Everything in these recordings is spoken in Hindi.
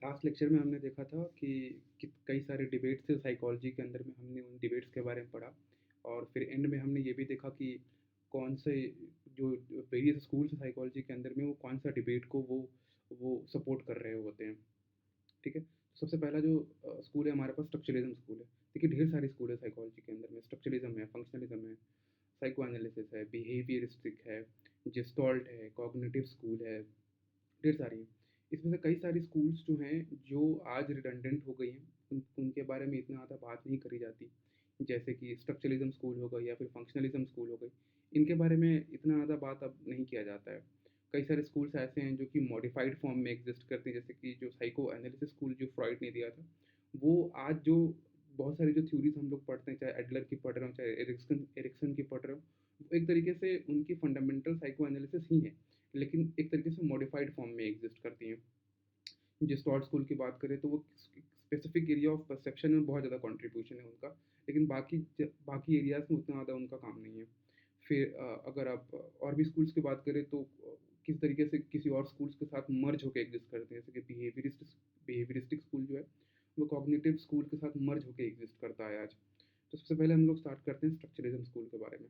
लास्ट लेक्चर में हमने देखा था कि कई सारे डिबेट्स थे साइकोलॉजी के अंदर में हमने उन डिबेट्स के बारे में पढ़ा और फिर एंड में हमने ये भी देखा कि कौन से जो वेरियस स्कूल्स हैं साइकोलॉजी के अंदर में वो कौन सा डिबेट को वो सपोर्ट कर रहे होते हैं। ठीक है, सबसे पहला जो स्कूल है हमारे पास स्ट्रक्चरलिज्म स्कूल है। देखिए ढेर सारे स्कूल है साइकोलॉजी के अंदर में, स्ट्रक्चरलिज्म है, फंक्शनलिज्म है, साइको एनालिसिस है, बिहेवियरिस्टिक है, जेस्टॉल्ट है, कॉग्निटिव स्कूल है, ढेर सारी हैं। इसमें से कई सारी स्कूल्स जो हैं, जो आज रिडंडेंट हो गई हैं, उनके बारे में इतना ज़्यादा बात नहीं करी जाती। जैसे कि स्ट्रक्चरलिज़्म स्कूल हो गई या फिर फंक्शनलिज़्म स्कूल हो गई, इनके बारे में इतना ज़्यादा बात अब नहीं किया जाता है। कई सारे स्कूल्स ऐसे हैं जो कि मॉडिफाइड फॉर्म में एग्ज़िस्ट करते हैं, जैसे कि जो साइको एनालिसिस स्कूल जो फ्रॉइड ने दिया था, वो आज जो बहुत सारी जो थ्योरीज़ हम लोग पढ़ते हैं, चाहे एडलर की पढ़ रहे हो, चाहे एरिक्सन एरिक्सन की पढ़ रहे हो, वो एक तरीके से उनकी फंडामेंटल साइको एनालिसिस ही है। लेकिन एक तरीके से मॉडिफाइड फॉर्म में एग्जिस्ट करती हैं। जिस टॉड स्कूल की बात करें तो वो स्पेसिफिक एरिया ऑफ परसेप्शन में बहुत ज़्यादा कंट्रीब्यूशन है उनका, लेकिन बाकी एरियाज़ में उतना ज़्यादा उनका काम नहीं है। फिर अगर आप और भी स्कूल्स की बात करें तो किस तरीके से किसी और स्कूल्स के साथ मर्ज होकर एग्जिस्ट करते हैं, जैसे कि बिहेवियरिस्टिक स्कूल जो है वो कॉग्निटिव स्कूल के साथ मर्ज होकर एग्जिस्ट करता है आज। तो सबसे पहले हम लोग स्टार्ट करते हैं स्ट्रक्चरलिज्म स्कूल के बारे में।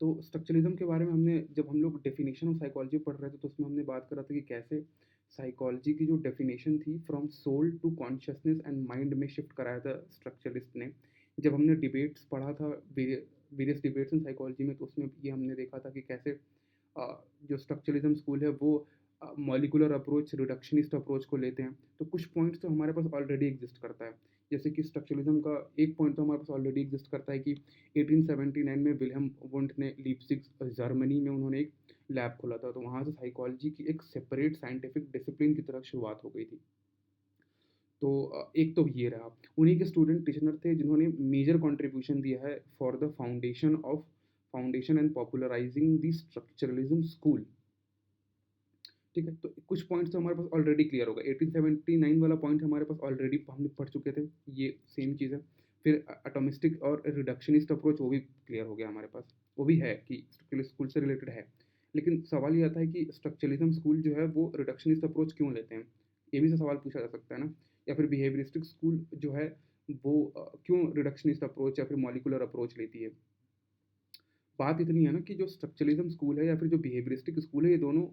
तो स्ट्रक्चरलिज्म के बारे में हमने जब हम लोग डेफिनेशन ऑफ साइकोलॉजी पढ़ रहे थे तो उसमें हमने बात करा था कि कैसे साइकोलॉजी की जो डेफिनेशन थी from soul to consciousness and mind में शिफ्ट कराया था स्ट्रक्चरलिस्ट ने। जब हमने डिबेट्स पढ़ा था वेरियस डिबेट्स इन साइकोलॉजी में, तो उसमें ये हमने देखा था कि कैसे जो स्ट्रक्चरलिज्म स्कूल है वो मॉलिकुलर अप्रोच, रिडक्शनिस्ट अप्रोच को लेते हैं। तो कुछ पॉइंट्स तो हमारे पास ऑलरेडी एग्जिस्ट करता है। जैसे कि स्ट्रक्चरलिज्म का एक पॉइंट तो हमारे पास ऑलरेडी एग्जिस्ट करता है कि 1879 में विल्हेम वुंट ने लीप्जिग जर्मनी में उन्होंने एक लैब खोला था, तो वहाँ से साइकोलॉजी की एक सेपरेट साइंटिफिक डिसिप्लिन की तरफ शुरुआत हो गई थी। तो एक तो ये रहा, उन्हीं के स्टूडेंट टिश्नर थे जिन्होंने मेजर कंट्रीब्यूशन दिया है for the foundation and popularising the structuralism school. ठीक है, तो कुछ पॉइंट्स तो हमारे पास ऑलरेडी क्लियर होगा। 1879 वाला पॉइंट हमारे पास ऑलरेडी हमने पढ़ चुके थे, ये सेम चीज़ है। फिर एटॉमिस्टिक और रिडक्शनिस्ट अप्रोच वो भी क्लियर हो गया हमारे पास, वो भी है कि स्ट्रक्चरलिस्ट स्कूल से रिलेटेड है। लेकिन सवाल ये आता है कि स्ट्रक्चरलिज्म स्कूल जो है वो रिडक्शनिस्ट अप्रोच क्यों लेते हैं, ये भी तो सवाल पूछा जा सकता है ना। या फिर बिहेवियरिस्टिक स्कूल जो है वो क्यों रिडक्शनिस्ट अप्रोच या फिर मॉलिकुलर अप्रोच लेती है। बात इतनी है ना कि जो स्ट्रक्चरलिज्म स्कूल है या फिर जो बिहेवियरिस्टिक स्कूल है, ये दोनों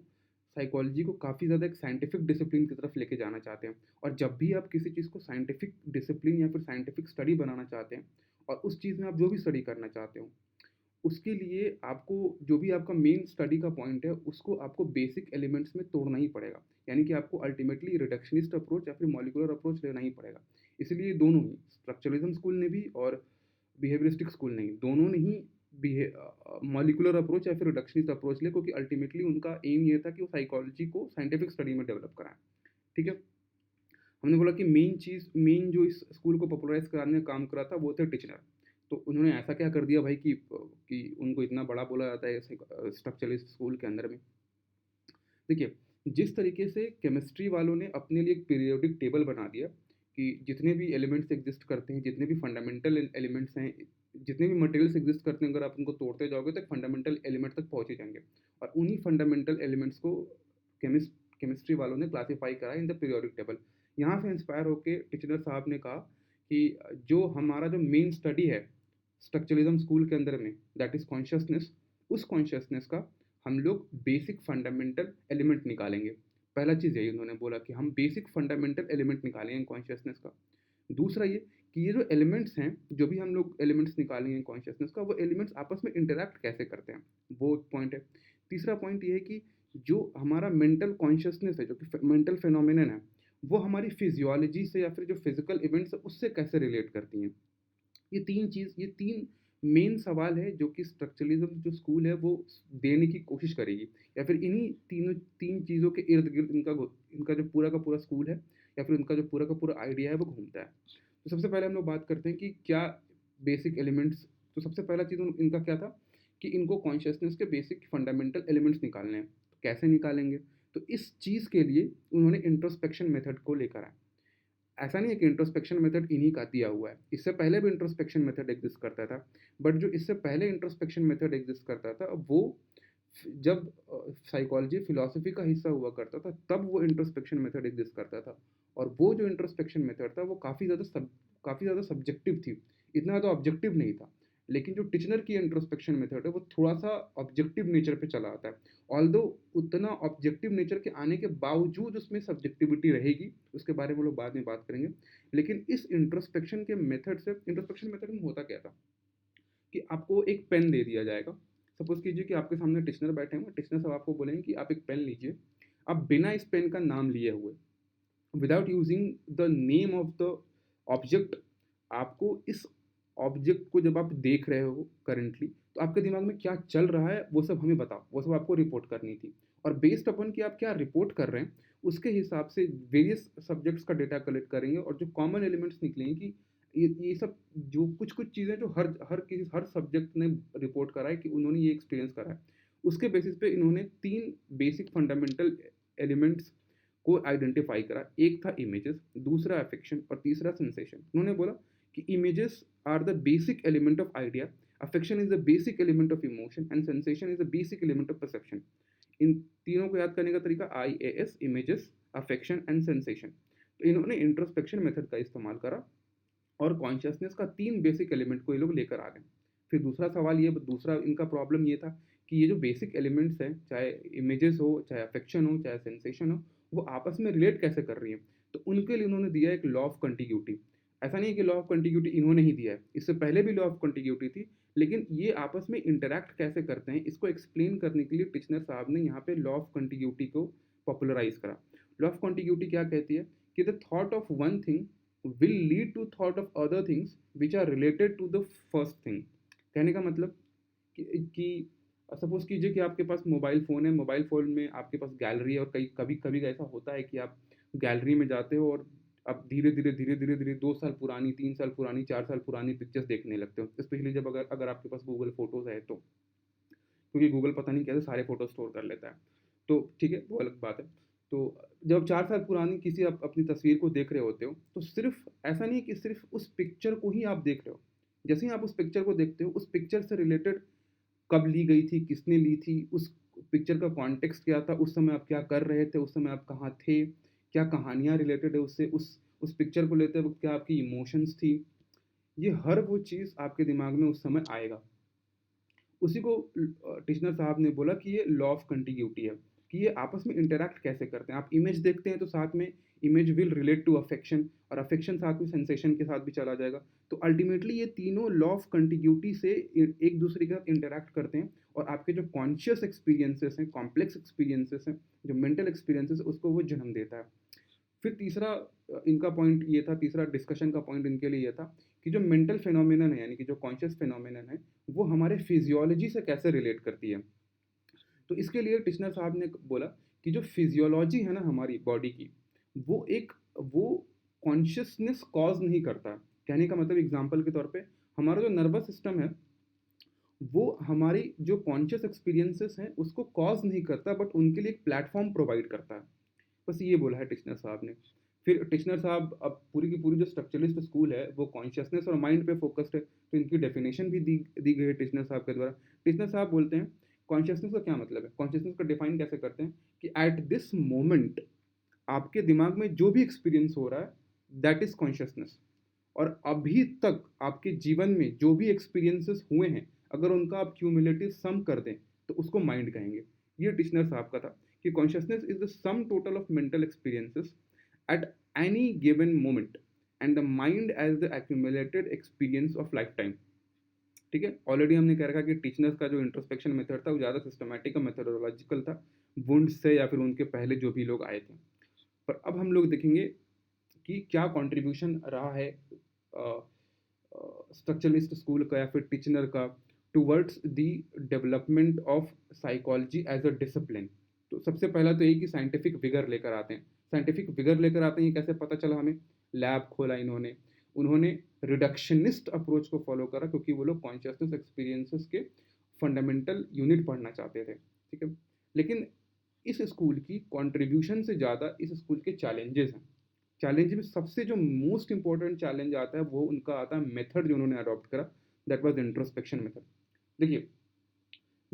साइकोलॉजी को काफ़ी ज़्यादा एक साइंटिफिक डिसिप्लिन की तरफ लेके जाना चाहते हैं। और जब भी आप किसी चीज़ को साइंटिफिक डिसिप्लिन या फिर साइंटिफिक स्टडी बनाना चाहते हैं, और उस चीज़ में आप जो भी स्टडी करना चाहते हो, उसके लिए आपको जो भी आपका मेन स्टडी का पॉइंट है, उसको आपको बेसिक एलिमेंट्स में तोड़ना ही पड़ेगा। यानी कि आपको अल्टीमेटली रिडक्शनिस्ट अप्रोच या फिर मॉलिकुलर अप्रोच लेना ही पड़ेगा। इसलिए दोनों ही, स्ट्रक्चरलिज्म स्कूल ने भी और बिहेवियरिस्टिक स्कूल ने ही, दोनों ने ही मॉलिकुलर अप्रोच या फिर रिडक्शनिस्ट अप्रोच लिया, क्योंकि अल्टीमेटली उनका एम ये था कि वो साइकोलॉजी को साइंटिफिक स्टडी में डेवलप कराएं। ठीक है, हमने बोला कि मेन जो इस स्कूल को पॉपुलराइज कराने का काम करा था वो थे टिचनर। तो उन्होंने ऐसा क्या कर दिया भाई कि उनको इतना बड़ा बोला जाता है स्ट्रक्चरलिस्ट स्कूल के अंदर में। देखिए, जिस तरीके से केमिस्ट्री वालों ने अपने लिए एक पीरियोडिक टेबल बना दिया कि जितने भी एलिमेंट्स एग्जिस्ट करते हैं, जितने भी फंडामेंटल एलिमेंट्स हैं, जितने भी मटेरियल्स एग्जिस्ट करते हैं, अगर आप उनको तोड़ते जाओगे तो फंडामेंटल एलिमेंट तक पहुँचे जाएंगे। और उन्हीं फंडामेंटल एलिमेंट्स को केमिस्ट्री वालों ने क्लासीफाई करा इन द पीरियोडिक टेबल। यहाँ से इंस्पायर होकर टिचनर साहब ने कहा कि जो हमारा जो मेन स्टडी है स्ट्रक्चरलिज्म स्कूल के अंदर में, दैट इज़ कॉन्शियसनेस, उस कॉन्शियसनेस का हम लोग बेसिक फंडामेंटल एलिमेंट निकालेंगे। पहला चीज़ यही उन्होंने बोला कि हम बेसिक फंडामेंटल एलिमेंट निकालेंगे कॉन्शियसनेस का। दूसरा ये कि ये जो एलिमेंट्स हैं, जो भी हम लोग एलिमेंट्स निकालेंगे कॉन्शियसनेस का, वो एलिमेंट्स आपस में इंटरैक्ट कैसे करते हैं, वो पॉइंट है। तीसरा पॉइंट ये है कि जो हमारा मेंटल कॉन्शियसनेस है, जो कि मेंटल फिनोमिनन है, वो हमारी फिजियोलॉजी से या फिर जो फिजिकल इवेंट्स है उससे कैसे रिलेट करती हैं। ये तीन मेन सवाल है जो कि स्ट्रक्चरलिज्म जो स्कूल है वो देने की कोशिश करेगी, या फिर इन्हीं तीन चीज़ों के इर्द गिर्द इनका जो पूरा का पूरा स्कूल है या फिर इनका जो पूरा का पूरा आइडिया है वो घूमता है। तो सबसे पहले हम लोग बात करते हैं कि क्या बेसिक एलिमेंट्स। तो सबसे पहला चीज़ इनका क्या था कि इनको कॉन्शियसनेस के बेसिक फंडामेंटल एलिमेंट्स निकालने हैं। तो कैसे निकालेंगे, तो इस चीज़ के लिए उन्होंने इंट्रोस्पेक्शन मेथड को लेकर आए। ऐसा नहीं है कि इंट्रोस्पेक्शन मेथड इन्हीं का दिया हुआ है, इससे पहले भी इंट्रोस्पेक्शन मेथड एग्जिस्ट करता था। बट जो इससे पहले इंट्रोस्पेक्शन मेथड एग्जिस्ट करता था वो जब साइकोलॉजी फिलॉसफी का हिस्सा हुआ करता था तब वो इंट्रोस्पेक्शन मेथड एग्जिस्ट करता था, और वो जो इंट्रोस्पेक्शन मेथड था वो काफ़ी ज़्यादा सब्जेक्टिव थी, इतना ज़्यादा ऑब्जेक्टिव नहीं था। लेकिन जो टिचनर की इंट्रोस्पेक्शन मेथड है वो थोड़ा सा ऑब्जेक्टिव नेचर पे चला आता है, ऑल्दो उतना ऑब्जेक्टिव नेचर के आने के बावजूद उसमें सब्जेक्टिविटी रहेगी, उसके बारे में लोग बाद में बात करेंगे। लेकिन इस इंट्रोस्पेक्शन मेथड में होता क्या था कि आपको एक पेन दे दिया जाएगा। सपोज कीजिए कि आपके सामने टिचनर बैठे हैं, टिचनर साहब आपको बोलेंगे कि आप एक पेन लीजिए, आप बिना इस पेन का नाम लिए हुए, without using the name of the object, आपको इस ऑब्जेक्ट को जब आप देख रहे हो करंटली, तो आपके दिमाग में क्या चल रहा है वो सब हमें बताओ, वो सब आपको रिपोर्ट करनी थी। और बेस्ड अपन कि आप क्या रिपोर्ट कर रहे हैं, उसके हिसाब से वेरियस सब्जेक्ट्स का डेटा कलेक्ट करेंगे, और जो कॉमन एलिमेंट्स निकलेंगे कि ये सब जो कुछ कुछ चीज़ें जो हर सब्जेक्ट ने रिपोर्ट करा है कि उन्होंने ये एक्सपीरियंस करा है, उसके बेसिस पे इन्होंने तीन बेसिक फंडामेंटल एलिमेंट्स को आइडेंटिफाई करा। एक था इमेजेस, दूसरा अफेक्शन और तीसरा सेंसेशन। उन्होंने बोला कि images are the basic element of idea, affection is the basic element of emotion and sensation is the basic element of perception. इन तीनों को याद करने का तरीका IAS, images, affection and sensation. तो इन्होंने इंट्रोस्पेक्शन मेथड का इस्तेमाल करा और कॉन्शियसनेस का तीन बेसिक एलिमेंट को ये लोग लेकर आ गए। फिर दूसरा इनका प्रॉब्लम ये था कि ये जो बेसिक एलिमेंट्स हैं, चाहे इमेजेस हो, चाहे अफेक्शन हो, चाहे सेंसेशन हो, वो आपस में रिलेट कैसे कर रही हैं। तो उनके लिए उन्होंने दिया एक लॉ ऑफ कंटिग्यूटी। ऐसा नहीं है कि लॉ ऑफ कंटिग्यूटी इन्होंने ही दिया है, इससे पहले भी लॉ ऑफ कंटिग्यूटी थी, लेकिन ये आपस में इंटरैक्ट कैसे करते हैं इसको एक्सप्लेन करने के लिए टिचनर साहब ने यहाँ पे लॉ ऑफ कंटिग्यूटी को पॉपुलराइज करा। लॉ ऑफ कंटिग्यूटी क्या कहती है कि the thought of one thing will lead to thought of other things which are related to the first thing। कहने का मतलब कि सपोज कीजिए कि आपके पास मोबाइल फ़ोन है, मोबाइल फ़ोन में आपके पास गैलरी है, और कई कभी कभी ऐसा होता है कि आप गैलरी में जाते हो और आप धीरे धीरे 2 साल पुरानी, 3 साल पुरानी, 4 साल पुरानी पिक्चर्स देखने लगते हो, स्पेशली जब अगर अगर आपके पास गूगल फोटोज़ है तो, क्योंकि गूगल पता नहीं कैसे सारे फोटो स्टोर कर लेता है। तो ठीक है, वो अलग बात है। तो जब 4 साल पुरानी किसी आप अपनी तस्वीर को देख रहे होते हो, तो सिर्फ ऐसा नहीं कि सिर्फ उस पिक्चर को ही आप देख रहे हो। जैसे ही आप उस पिक्चर को देखते हो, उस पिक्चर से रिलेटेड कब ली गई थी, किसने ली थी, उस पिक्चर का कॉन्टेक्स्ट क्या था, उस समय आप क्या कर रहे थे, उस समय आप कहाँ थे, क्या कहानियाँ रिलेटेड है उससे, उस पिक्चर को लेते वक्त क्या आपकी इमोशंस थी, ये हर वो चीज़ आपके दिमाग में उस समय आएगा। उसी को टिचनर साहब ने बोला कि ये लॉ ऑफ कंटिग्यूटी है, कि ये आपस में इंटरैक्ट कैसे करते हैं। आप इमेज देखते हैं तो साथ में image will relate to affection, और अफेक्शन साथ में सेंसेशन के साथ भी चला जाएगा। तो अल्टीमेटली ये तीनों लॉ ऑफ कंटिग्यूटी से एक दूसरे के साथ इंटरैक्ट करते हैं, और आपके जो कॉन्शियस एक्सपीरियंसेस हैं, कॉम्प्लेक्स एक्सपीरियंसेस हैं, जो मेंटल एक्सपीरियंसेस, उसको वो जन्म देता है। फिर तीसरा इनका पॉइंट ये था, तीसरा डिस्कशन का पॉइंट इनके लिए ये था कि जो मेंटल फिनोमिनन है, यानी कि जो कॉन्शियस फिनोमिनन है, वो हमारे फिजियोलॉजी से कैसे रिलेट करती है। तो इसके लिए टिश्नर साहब ने बोला कि जो फिजियोलॉजी है ना हमारी बॉडी की, वो कॉन्शियसनेस कॉज नहीं करता। कहने का मतलब एग्जाम्पल के तौर पे, हमारा जो नर्वस सिस्टम है वो हमारी जो कॉन्शियस एक्सपीरियंसेस हैं उसको कॉज नहीं करता, बट उनके लिए एक प्लेटफॉर्म प्रोवाइड करता है। बस ये बोला है टिश्नर साहब ने। फिर टिश्नर साहब, अब पूरी की पूरी जो स्ट्रक्चरलिस्ट स्कूल है वो कॉन्शियसनेस और माइंड पे फोकस्ड है, तो इनकी डेफिनेशन भी दी गई है टिश्नर साहब के द्वारा। टिश्नर साहब बोलते हैं कॉन्शियसनेस का क्या मतलब है, कॉन्शियसनेस को डिफाइन कैसे करते हैं कि एट दिस मोमेंट आपके दिमाग में जो भी एक्सपीरियंस हो रहा है, दैट इज कॉन्शियसनेस। और अभी तक आपके जीवन में जो भी एक्सपीरियंसेस हुए हैं, अगर उनका आप क्यूमुलेटिव सम कर दें तो उसको माइंड कहेंगे। ये टिश्नर साहब का था कि consciousness is the sum total of mental experiences at any given moment and the mind as the accumulated experience of lifetime. ठीक है, ऑलरेडी हमने कह रखा कि टिश्नर्स का जो इंट्रोस्पेक्शन मेथड था वो ज़्यादा सिस्टमैटिक और मेथोडोलॉजिकल था, वुंड से या फिर उनके पहले जो भी लोग आए थे। पर अब हम लोग देखेंगे कि क्या कंट्रीब्यूशन रहा है स्ट्रक्चरलिस्ट स्कूल का या फिर टिचनर का towards the development of psychology as a discipline. तो सबसे पहला तो यही कि साइंटिफिक विगर लेकर आते हैं। साइंटिफिक विगर लेकर आते हैं, ये कैसे पता चला हमें, लैब खोला इन्होंने, उन्होंने रिडक्शनिस्ट अप्रोच को फॉलो करा, क्योंकि वो लोग कॉन्शियसनेस एक्सपीरियंसेस के फंडामेंटल यूनिट पढ़ना चाहते थे। ठीक है, लेकिन इस स्कूल की कंट्रीब्यूशन से ज़्यादा इस स्कूल के चैलेंजेस हैं। चैलेंज में सबसे जो मोस्ट इंपॉर्टेंट चैलेंज आता है वो उनका आता है मेथड जो उन्होंने अडॉप्ट करा, दैट वाज इंट्रोस्पेक्शन मेथड। देखिए,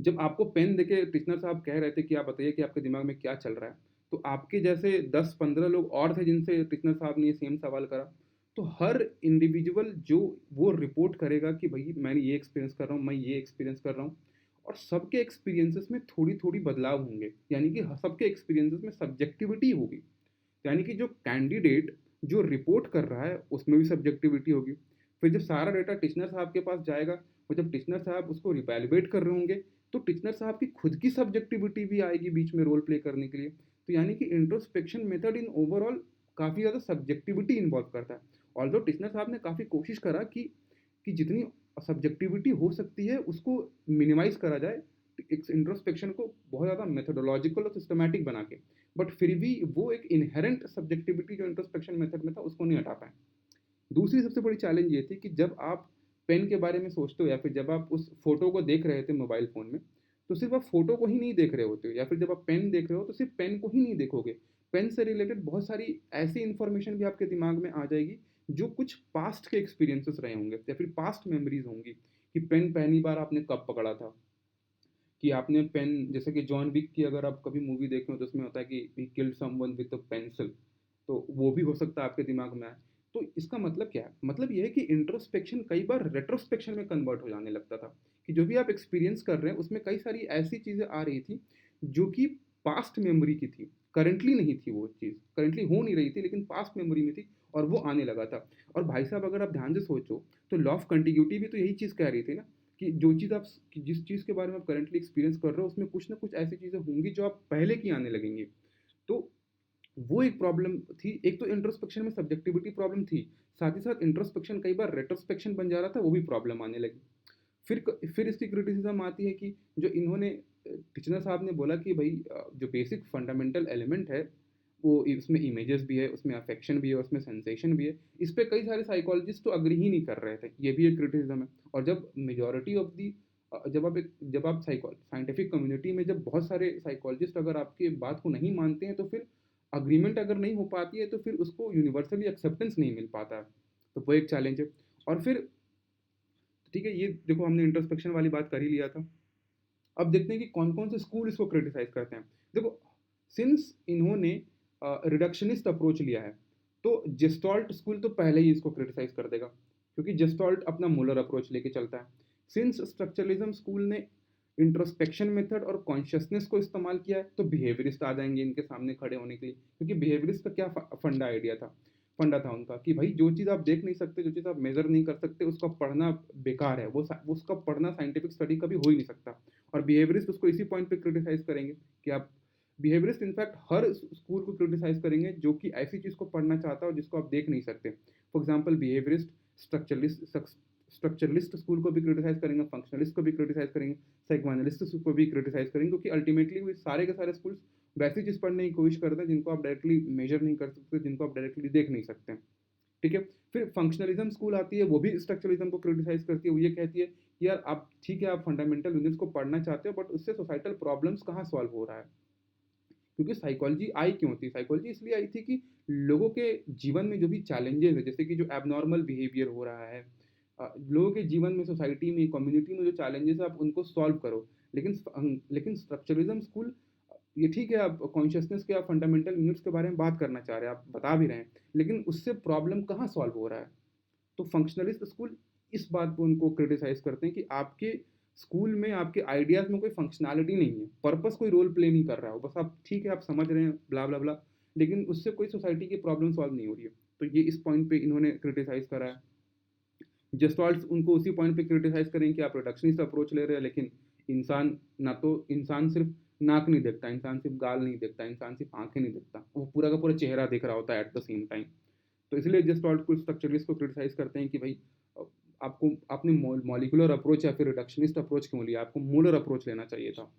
जब आपको पेन देके टीचर साहब कह रहे थे कि आप बताइए कि आपके दिमाग में क्या चल रहा है, तो आपके जैसे 10-15 लोग और थे जिनसे टीचर साहब ने ये सेम सवाल करा, तो हर इंडिविजुअल जो वो रिपोर्ट करेगा कि भई मैंने ये एक्सपीरियंस कर रहा हूँ, मैं ये एक्सपीरियंस कर रहा हूँ, और सबके एक्सपीरियंसेस में थोड़ी-थोड़ी बदलाव होंगे। यानी कि सबके एक्सपीरियंसेस में सब्जेक्टिविटी होगी। यानी कि जो कैंडिडेट जो रिपोर्ट कर रहा है उसमें भी सब्जेक्टिविटी होगी। फिर जब सारा डेटा टिश्नर साहब के पास जाएगा और जब टिश्नर साहब उसको रिवैल्यूएट कर रहे होंगे, तो टिश्नर साहब की खुद की सब्जेक्टिविटी भी आएगी बीच में रोल प्ले करने के लिए। तो यानी कि इंट्रोस्पेक्शन मेथड इन ओवरऑल काफ़ी ज़्यादा सब्जेक्टिविटी इन्वॉल्व करता है। ऑल्दो टिश्नर साहब ने काफ़ी कोशिश करा कि जितनी सब्जेक्टिविटी हो सकती है उसको मिनिमाइज करा जाए इंट्रोस्पेक्शन को बहुत ज़्यादा मेथोडोलॉजिकल और सिस्टमैटिक बना के, बट फिर भी वो एक इनहेरेंट सब्जेक्टिविटी जो इंट्रोस्पेक्शन मेथड में था उसको नहीं हटा पाए। दूसरी सबसे बड़ी चैलेंज ये थी कि जब आप पेन के बारे में सोचते हो या फिर जब आप उस फोटो को देख रहे थे मोबाइल फ़ोन में, तो सिर्फ आप फोटो को ही नहीं देख रहे होते हो, या फिर जब आप पेन देख रहे हो तो सिर्फ पेन को ही नहीं देखोगे। पेन से रिलेटेड बहुत सारी ऐसी इन्फॉर्मेशन भी आपके दिमाग में आ जाएगी जो कुछ पास्ट के एक्सपीरियंसेस रहे होंगे या फिर पास्ट मेमोरीज होंगी, कि पेन पहली बार आपने कब पकड़ा था, कि आपने पेन, जैसे कि जॉन विक की अगर आप कभी मूवी देखें तो उसमें होता है कि he killed someone with a pencil, तो वो भी हो सकता है आपके दिमाग में आए। तो इसका मतलब क्या है? मतलब ये है कि इंट्रोस्पेक्शन कई बार रेट्रोस्पेक्शन में कन्वर्ट हो जाने लगता था, कि जो भी आप एक्सपीरियंस कर रहे हैं उसमें कई सारी ऐसी चीज़ें आ रही थी जो कि पास्ट मेमोरी की थी, करंटली नहीं थी, वो चीज़ करंटली हो नहीं रही थी लेकिन पास्ट मेमोरी में थी और वो आने लगा था। और भाई साहब अगर आप ध्यान से सोचो तो लॉ ऑफ कंटिग्यूटी भी तो यही चीज़ कह रही थी ना, कि जो चीज़ आप, कि जिस चीज़ के बारे में आप करंटली एक्सपीरियंस कर रहे हो उसमें कुछ ना कुछ ऐसी चीज़ें होंगी जो आप पहले की आने लगेंगी। तो वो एक प्रॉब्लम थी। एक तो इंट्रोस्पेक्शन में सब्जेक्टिविटी प्रॉब्लम थी, साथ ही साथ इंट्रोस्पेक्शन कई बार रेट्रोस्पेक्शन बन जा रहा था, वो भी प्रॉब्लम आने लगी। फिर इसकी क्रिटिसिज्म आती है कि जो इन्होंने टिचनर साहब ने बोला कि भाई जो बेसिक फंडामेंटल एलिमेंट है वो इसमें इमेजेस भी है, उसमें अफेक्शन भी है, उसमें सेंसेशन भी है। इस पे कई सारे साइकोलॉजिस्ट तो अग्री ही नहीं कर रहे थे, ये भी एक क्रिटिसिज्म है। और जब मेजोरिटी ऑफ दी जब आप साइंटिफिक कम्युनिटी में जब बहुत सारे साइकोलॉजिस्ट अगर आपकी बात को नहीं मानते हैं, तो फिर अग्रीमेंट अगर नहीं हो पाती है तो फिर उसको यूनिवर्सली एक्सेप्टेंस नहीं मिल पाता है। तो वो एक चैलेंज है। और फिर ठीक है, ये देखो हमने इंट्रोस्पेक्शन वाली बात कर ही लिया था। अब देखते हैं कि कौन कौन से स्कूल इसको क्रिटिसाइज करते हैं। देखो, सिंस इन्होंने रिडक्शनिस्ट अप्रोच लिया है, तो जेस्टॉल्ट स्कूल तो पहले ही इसको क्रिटिसाइज कर देगा, क्योंकि जेस्टॉल्ट अपना मुलर अप्रोच लेके चलता है। सिंस स्ट्रक्चरलिज्म स्कूल ने इंट्रोस्पेक्शन मेथड और कॉन्शियसनेस को इस्तेमाल किया है, तो बिहेवियरिस्ट आ जाएंगे इनके सामने खड़े होने के लिए, क्योंकि बिहेवियरिस्ट का क्या फंडा था उनका, कि भाई जो चीज़ आप देख नहीं सकते, जो चीज़ आप मेजर नहीं कर सकते, उसका पढ़ना बेकार है, उसका पढ़ना साइंटिफिक स्टडी कभी हो ही नहीं सकता। और बिहेवियरिस्ट उसको इसी पॉइंट पे क्रिटिसाइज करेंगे कि आप, बिहेवियरिस्ट इनफैक्ट हर स्कूल को क्रिटिसाइज करेंगे जो कि ऐसी चीज़ को पढ़ना चाहता हो जिसको आप देख नहीं सकते। For example behaviourist structuralist school को भी क्रिटिसाइज करेंगे, फंक्शनलिस्ट को भी क्रिटिसाइज करेंगे, साइकोएनालिस्ट को भी क्रिटिसाइज करेंगे, क्योंकि अल्टीमेटली वो सारे के सारे स्कूल्स वैसी चीज़ पढ़ने की कोशिश करते हैं जिनको आप डायरेक्टली मेजर नहीं कर सकते, जिनको आप डायरेक्टली देख नहीं सकते। ठीक है। फिर फंक्शनलिज्म स्कूल आती है, वो भी स्ट्रक्चरलिज्म को क्रिटिसाइज करती है। वो ये कहती है कि यार आप ठीक है, आप फंडामेंटल यूनिट्स को पढ़ना चाहते हो, बट उससे सोसाइटल प्रॉब्लम्स कहाँ सॉल्व हो रहा है। क्योंकि साइकोलॉजी आई क्यों थी? साइकोलॉजी इसलिए आई थी कि लोगों के जीवन में जो भी चैलेंजेस है, जैसे कि जो एबनॉर्मल बिहेवियर हो रहा है, लोगों के जीवन में, सोसाइटी में, कम्युनिटी में जो चैलेंजेस है, आप उनको सॉल्व करो। लेकिन स्ट्रक्चरलिज्म स्कूल, ये ठीक है, आप कॉन्शियसनेस के, आप फंडामेंटल यूनिट्स के बारे में बात करना चाह रहे हैं, आप बता भी रहे हैं, लेकिन उससे प्रॉब्लम कहाँ सॉल्व हो रहा है? तो फंक्शनलिस्ट स्कूल इस बात को उनको क्रिटिसाइज करते हैं कि आपके स्कूल में, आपके आइडियाज़ में कोई फंक्शनैलिटी नहीं है, पर्पस कोई रोल प्ले नहीं कर रहा हो, बस आप ठीक है, आप समझ रहे हैं, ब्ला ब्ला ब्ला, लेकिन उससे कोई सोसाइटी की प्रॉब्लम सॉल्व नहीं हो रही है। तो ये इस पॉइंट पे इन्होंने क्रिटिसाइज करा है। जेस्टॉल्ट उनको उसी पॉइंट पे क्रिटिसाइज करें कि आप रिडक्शनिस्ट अप्रोच ले रहे हैं, लेकिन इंसान, ना तो इंसान सिर्फ नाक नहीं देखता, इंसान सिर्फ गाल नहीं देखता, इंसान सिर्फ आंखें नहीं देखता, वो पूरा का पूरा चेहरा दिख रहा होता है एट द सेम टाइम। तो इसलिए जेस्टॉल्ट को, स्ट्रक्चरलिस्ट को क्रिटिसाइज करते हैं कि भाई आपको, आपने मॉलिकुलर अप्रोच या फिर रिडक्शनिस्ट अप्रोच क्यों लिया, आपको मोलर अप्रोच लेना चाहिए था।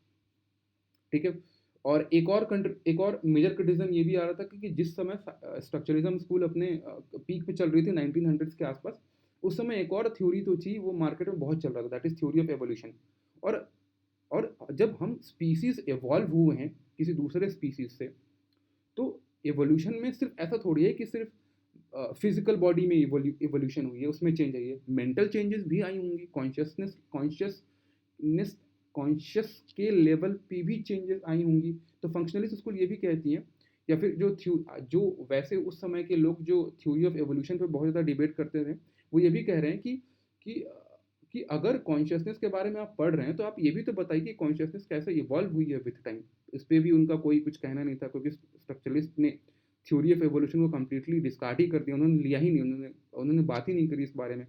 ठीक है। और एक और मेजर क्रिटिज्म ये भी आ रहा था कि जिस समय स्ट्रक्चरलिज्म स्कूल अपने पीक पे चल रही थी 1900s के आसपास, उस समय एक और थ्योरी तो थी, वो मार्केट में बहुत चल रहा था, that is theory of evolution. और और जब हम स्पीसीज इवॉल्व हुए हैं किसी दूसरे स्पीसीज से, तो एवोल्यूशन में सिर्फ ऐसा थोड़ी है कि सिर्फ फिजिकल बॉडी में इवोल्यूशन हुई है, उसमें चेंज आई है, मेंटल चेंजेस भी आई होंगी, कॉन्शियसनेस कॉन्शियस के लेवल पे भी चेंजेस आई होंगी। तो फंक्शनलिस्ट स्कूल ये भी कहती हैं, या फिर जो वैसे उस समय के लोग जो थ्योरी ऑफ एवोल्यूशन पे बहुत ज़्यादा डिबेट करते थे, वो ये भी कह रहे हैं कि कि अगर कॉन्शियसनेस के बारे में आप पढ़ रहे हैं, तो आप ये भी तो बताइए कि कॉन्शियसनेस कैसे इवॉल्व हुई है विथ टाइम। इस पे भी उनका कोई कुछ कहना नहीं था, क्योंकि स्ट्रक्चरलिस्ट ने थ्योरी ऑफ एवोल्यूशन को कंप्लीटली डिस्कार्ड ही कर दिया, उन्होंने लिया ही नहीं, उन्होंने बात ही नहीं करी इस बारे में।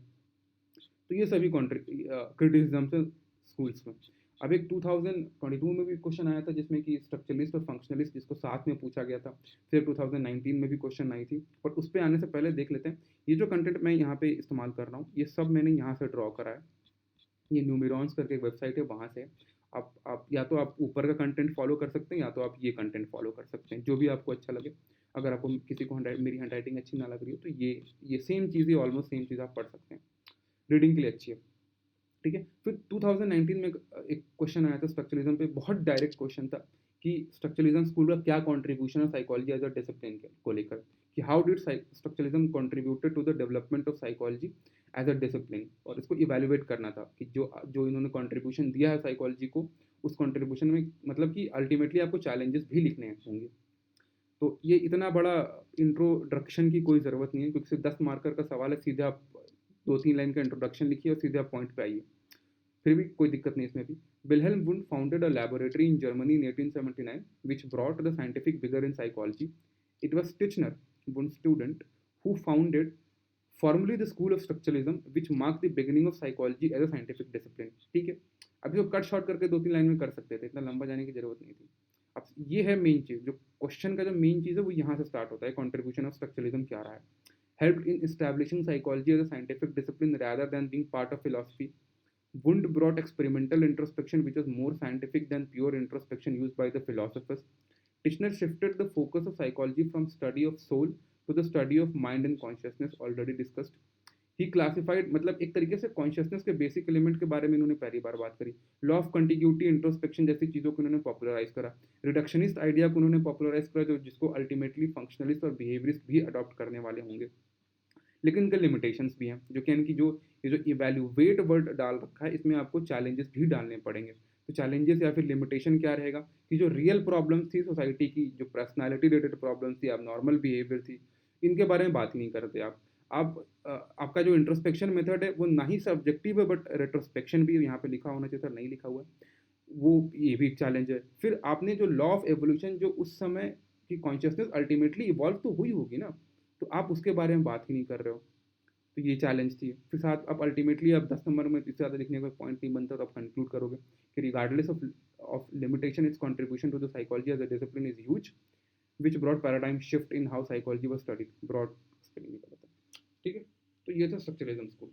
तो ये सभी क्रिटिसिज्म है स्कूल्स में। अब एक 2022 में भी क्वेश्चन आया था, जिसमें कि स्ट्रक्चरलिस्ट और फंक्शनलिस्ट जिसको साथ में पूछा गया था। फिर 2019 में भी क्वेश्चन आई थी, और उस पर आने से पहले देख लेते हैं ये जो कंटेंट मैं यहाँ पे इस्तेमाल कर रहा हूँ, ये सब मैंने यहाँ से ड्रॉ करा है। ये न्यूमेरॉन्स करके एक वेबसाइट है, वहाँ से आप या तो आप ऊपर का कंटेंट फॉलो कर सकते हैं, या तो आप ये कंटेंट फॉलो कर सकते हैं, जो भी आपको अच्छा लगे। अगर आपको किसी को मेरी हैंड राइटिंग अच्छी ना लग रही हो, तो ये सेम चीज़, ऑलमोस्ट सेम चीज़ आप पढ़ सकते हैं, रीडिंग के लिए अच्छी है। ठीक है। फिर 2019 में एक क्वेश्चन आया था स्ट्रक्चरलिज्म पे, बहुत डायरेक्ट क्वेश्चन था कि स्ट्रक्चरलिज्म स्कूल का क्या कंट्रीब्यूशन है साइकोलॉजी एज अ डिसिप्लिन को लेकर, कि how did structuralism contributed to the development of psychology as a discipline. और इसको इवेल्युएट करना था कि जो जो इन्होंने कंट्रीब्यूशन दिया है साइकोलॉजी को, उस कंट्रीब्यूशन में मतलब कि अल्टीमेटली आपको चैलेंजेस भी लिखने होंगे। तो ये इतना बड़ा इंट्रोडक्शन की कोई ज़रूरत नहीं है, क्योंकि सिर्फ 10 मार्कर का सवाल है, सीधे आप 2-3 लाइन का इंट्रोडक्शन लिखिए और सीधे आप पॉइंट पे आइए। फिर भी कोई दिक्कत नहीं इसमें भी। Wilhelm wound founded a laboratory in Germany in 1879 which brought the scientific vigor in psychology. It was Titchener, Wundt's student, who founded formally the school of structuralism which marked the beginning of psychology as a scientific discipline. ठीक है। अभी जो कट शॉर्ट करके 2-3 लाइन में कर सकते थे, इतना लंबा जाने की जरूरत नहीं थी। अब ये है मेन चीज़, जो क्वेश्चन का जो मेन चीज़ है वो यहाँ से स्टार्ट होता है, कॉन्ट्रीब्यूशन ऑफ स्ट्रक्चरलिज्म क्या रहा है। Help in establishing psychology as a scientific discipline rather than being part of philosophy. Wundt brought experimental introspection, which was more scientific than pure introspection used by the philosophers. Titchener shifted the focus of psychology from study of soul to the study of mind and consciousness, already discussed. He classified, मतलब एक तरीके से कॉन्शियसनेस के बेसिक एलिमेंट के बारे में इन्होंने पहली बार बात करी। लॉ ऑफ कंटिग्यूटी, इंट्रोस्पेक्शन जैसी चीज़ों को इन्होंने पॉपुलराइज करा। रिडक्शनिस्ट आइडिया को उन्होंने पॉपुलराइज करा, जो जिसको अल्टीमेटली फंक्शनलिस्ट और बिहेवियरिस्ट भी अडॉप्ट करने वाले होंगे। लेकिन इनके लिमिटेशंस भी हैं, जो कि इनकी जो ये जो इवैल्यूएट वर्ड डाल रखा है, इसमें आपको चैलेंजेस भी डालने पड़ेंगे। तो चैलेंजेस या फिर लिमिटेशन क्या रहेगा कि जो रियल प्रॉब्लम्स थी सोसाइटी की, जो पर्सनालिटी रिलेटेड प्रॉब्लम्स थी, अब नॉर्मल बिहेवियर थी, इनके बारे में बात ही नहीं करते आप आपका जो इंट्रोस्पेक्शन मेथड है वो ना ही सब्जेक्टिव है, बट रेट्रोस्पेक्शन भी यहाँ पे लिखा होना चाहिए था, नहीं लिखा हुआ है, वो ये भी एक चैलेंज है। फिर आपने जो लॉ ऑफ एवोल्यूशन, जो उस समय की कॉन्शियसनेस अल्टीमेटली इवॉल्व तो हुई होगी ना, तो आप उसके बारे में बात ही नहीं कर रहे हो। तो ये चैलेंज थी। फिर साथ अब अल्टीमेटली अब 10 नंबर में इससे ज़्यादा लिखने का पॉइंट नहीं बनता, तो आप कंक्लूड करोगे कि regardless of limitation its contribution to the psychology as a discipline is huge which broad paradigm shift in how psychology was studied, broad spelling निकला था। ठीक है। तो ये था स्ट्रक्चरलिज्म स्कूल।